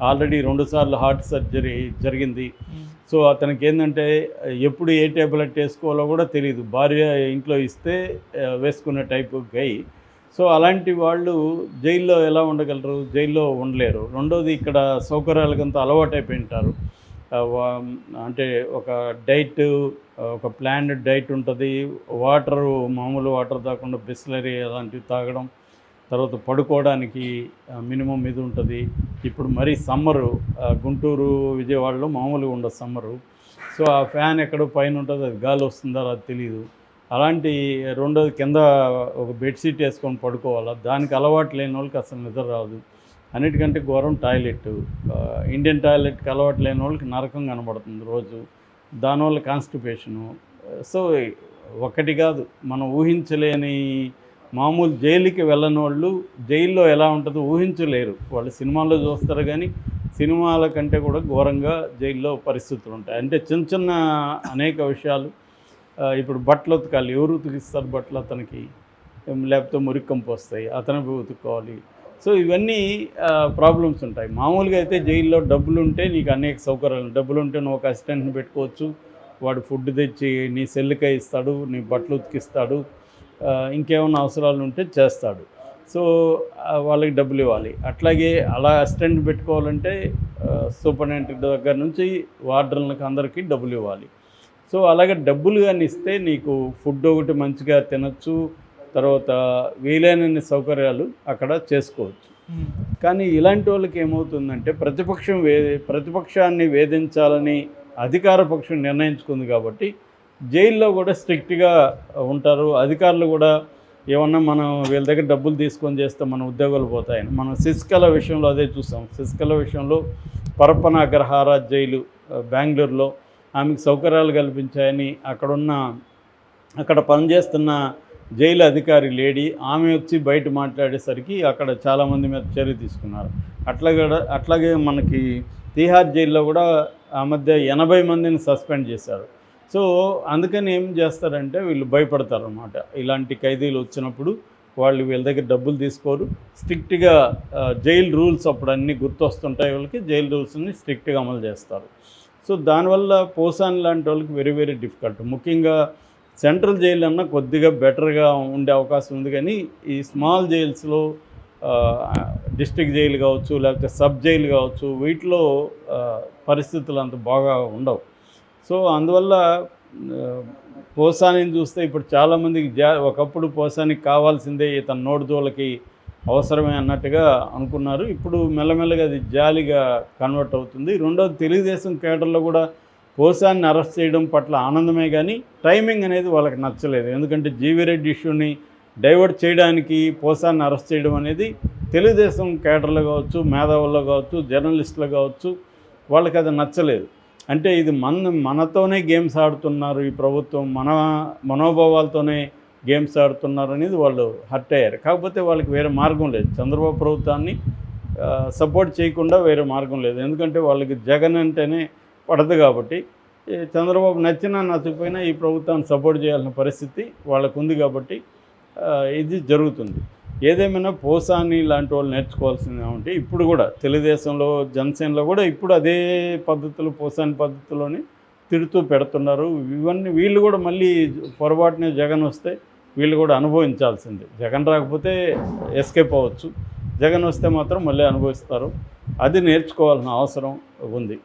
Already 2 సార్లు heart surgery జరిగింది. So అతనికి ఏంటంటే ఎప్పుడు ఏ టాబ్లెట్ వేసుకోవాలో కూడా తెలియదు. భార్య ఇంట్లో ఇస్తే వేసుకునే టైపు గై. సో అలాంటి వాళ్ళు జైల్లో ఎలా ఉండగలరు? జైల్లో ఉండలేరు. రెండోది ఇక్కడ సౌకర్యాలకంతా అలవాటైపోయి ఉంటారు. అంటే ఒక డైట్, ఒక ప్లాన్డ్ డైట్ ఉంటుంది. వాటరు మామూలు వాటర్ తాగకుండా బిస్లరీ అలాంటివి తాగడం. తర్వాత పడుకోవడానికి మినిమం ఇది ఉంటుంది. ఇప్పుడు మరీ సమ్మరు గుంటూరు, విజయవాడలో మామూలుగా ఉండదు సమ్మరు. సో ఆ ఫ్యాన్ ఎక్కడో పైన ఉంటుంది, అది గాలి వస్తుందో అది తెలీదు. అలాంటి రెండోది కింద ఒక బెడ్షీట్ వేసుకొని పడుకోవాలా, దానికి అలవాటు లేని వాళ్ళకి అసలు నిద్ర రాదు. అన్నిటికంటే ఘోరం టాయిలెట్. ఇండియన్ టాయిలెట్కి అలవాటు లేని వాళ్ళకి నరకం కనబడుతుంది రోజు. దానివల్ల కాన్స్టిపేషను. సో ఒకటి కాదు, మనం ఊహించలేని మామూలు జైలుకి వెళ్ళని వాళ్ళు జైల్లో ఎలా ఉంటుందో ఊహించలేరు. వాళ్ళు సినిమాల్లో చూస్తారు కానీ సినిమాల కంటే కూడా ఘోరంగా జైల్లో పరిస్థితులు ఉంటాయి. అంటే చిన్న చిన్న అనేక విషయాలు. ఇప్పుడు బట్టలు ఉతకాలి, ఎవరు ఉతికిస్తారు బట్టలు? అతనికి. లేకపోతే మురికంపు వస్తాయి, అతను ఉతుక్కోవాలి. సో ఇవన్నీ ప్రాబ్లమ్స్ ఉంటాయి. మామూలుగా అయితే జైల్లో డబ్బులుంటే నీకు అనేక సౌకర్యాలు. డబ్బులుంటే నువ్వు ఒక అసిస్టెంట్ని పెట్టుకోవచ్చు, వాడు ఫుడ్ తెచ్చి నీ సెల్లుకే ఇస్తాడు, నీ బట్టలు ఉతికిస్తాడు, ఇంకేమైనా అవసరాలు ఉంటే చేస్తాడు. సో వాళ్ళకి డబ్బులు ఇవ్వాలి. అట్లాగే అలా అసిస్టెంట్ పెట్టుకోవాలంటే సూపరింటెండెంట్ దగ్గర నుంచి వార్డర్లకు అందరికీ డబ్బులు ఇవ్వాలి. సో అలాగే డబ్బులు కానీ ఇస్తే నీకు ఫుడ్ ఒకటి మంచిగా తినచ్చు, తర్వాత వీలైనన్ని సౌకర్యాలు అక్కడ చేసుకోవచ్చు. కానీ ఇలాంటి వాళ్ళకి ఏమవుతుందంటే ప్రతిపక్షాన్ని వేధించాలని అధికార పక్షం నిర్ణయించుకుంది కాబట్టి జైల్లో కూడా స్ట్రిక్ట్గా ఉంటారు. అధికారులు కూడా ఏమన్నా మనం వీళ్ళ దగ్గర డబ్బులు తీసుకొని చేస్తే మన ఉద్యోగాలు పోతాయని. మనం శశికళ విషయంలో అదే చూసాం. శశికళ విషయంలో పరప్పన అగ్రహార జైలు బెంగళూరులో ఆమెకు సౌకర్యాలు కల్పించాయని అక్కడ పనిచేస్తున్న జైలు అధికారి లేడీ ఆమె వచ్చి బయట మాట్లాడేసరికి అక్కడ చాలామంది మీద చర్య తీసుకున్నారు. అట్లాగే మనకి తీహార్ జైల్లో కూడా ఆ మధ్య 80 మందిని సస్పెండ్ చేశారు. సో అందుకని ఏం చేస్తారంటే వీళ్ళు భయపడతారు అన్నమాట. ఇలాంటి ఖైదీలు వచ్చినప్పుడు వాళ్ళు వీళ్ళ దగ్గర డబ్బులు తీసుకోరు. స్ట్రిక్ట్గా జైలు రూల్స్ అప్పుడు అన్నీ గుర్తొస్తుంటాయి వాళ్ళకి. జైలు రూల్స్ని స్ట్రిక్ట్గా అమలు చేస్తారు. సో దానివల్ల పోసాని లాంటి వాళ్ళకి వెరీ వెరీ డిఫికల్ట్. ముఖ్యంగా సెంట్రల్ జైలు అన్నా కొద్దిగా బెటర్గా ఉండే అవకాశం ఉంది. కానీ ఈ స్మాల్ జైల్స్లో డిస్ట్రిక్ట్ జైలు కావచ్చు, లేకపోతే సబ్ జైలు కావచ్చు, వీటిలో పరిస్థితులు అంత బాగా ఉండవు. సో అందువల్ల పోసానిని చూస్తే ఇప్పుడు చాలామందికి ఒకప్పుడు పోసానికి కావాల్సిందే ఇతను నోటుదోలకి అవసరమే అన్నట్టుగా అనుకున్నారు. ఇప్పుడు మెల్లమెల్లగా అది జాలిగా కన్వర్ట్ అవుతుంది. రెండోది తెలుగుదేశం కేడర్లో కూడా పోసాన్ని అరెస్ట్ చేయడం పట్ల ఆనందమే, కానీ టైమింగ్ అనేది వాళ్ళకి నచ్చలేదు. ఎందుకంటే జీవీ రెడ్డి ఇష్యూని డైవర్ట్ చేయడానికి పోసాన్ని అరెస్ట్ చేయడం అనేది తెలుగుదేశం కేడర్లో కావచ్చు, మేధావుల్లో కావచ్చు, జర్నలిస్టులు కావచ్చు, వాళ్ళకి అది నచ్చలేదు. అంటే ఇది మనతోనే గేమ్స్ ఆడుతున్నారు, ఈ ప్రభుత్వం మన మనోభావాలతోనే గేమ్స్ ఆడుతున్నారు అనేది వాళ్ళు హర్ట్ అయ్యారు. కాకపోతే వాళ్ళకి వేరే మార్గం లేదు. చంద్రబాబు ప్రభుత్వాన్ని సపోర్ట్ చేయకుండా వేరే మార్గం లేదు. ఎందుకంటే వాళ్ళకి జగన్ అంటేనే పడదు కాబట్టి చంద్రబాబు నచ్చినా నచ్చకపోయినా ఈ ప్రభుత్వాన్ని సపోర్ట్ చేయాల్సిన పరిస్థితి వాళ్ళకు ఉంది కాబట్టి ఇది జరుగుతుంది. ఏదేమైనా పోసాని లాంటి వాళ్ళు నేర్చుకోవాల్సింది ఏమంటే ఇప్పుడు కూడా తెలుగుదేశంలో, జనసేనలో కూడా ఇప్పుడు అదే పద్ధతులు, పోసాని పద్ధతిలోనే తిడుతూ పెడుతున్నారు. ఇవన్నీ వీళ్ళు కూడా మళ్ళీ పొరపాటునే జగన్ వస్తే వీళ్ళు కూడా అనుభవించాల్సిందే. జగన్ రాకపోతే ఎస్కేప్ అవ్వచ్చు, జగన్ వస్తే మాత్రం మళ్ళీ అనుభవిస్తారు. అది నేర్చుకోవాల్సిన అవసరం ఉంది.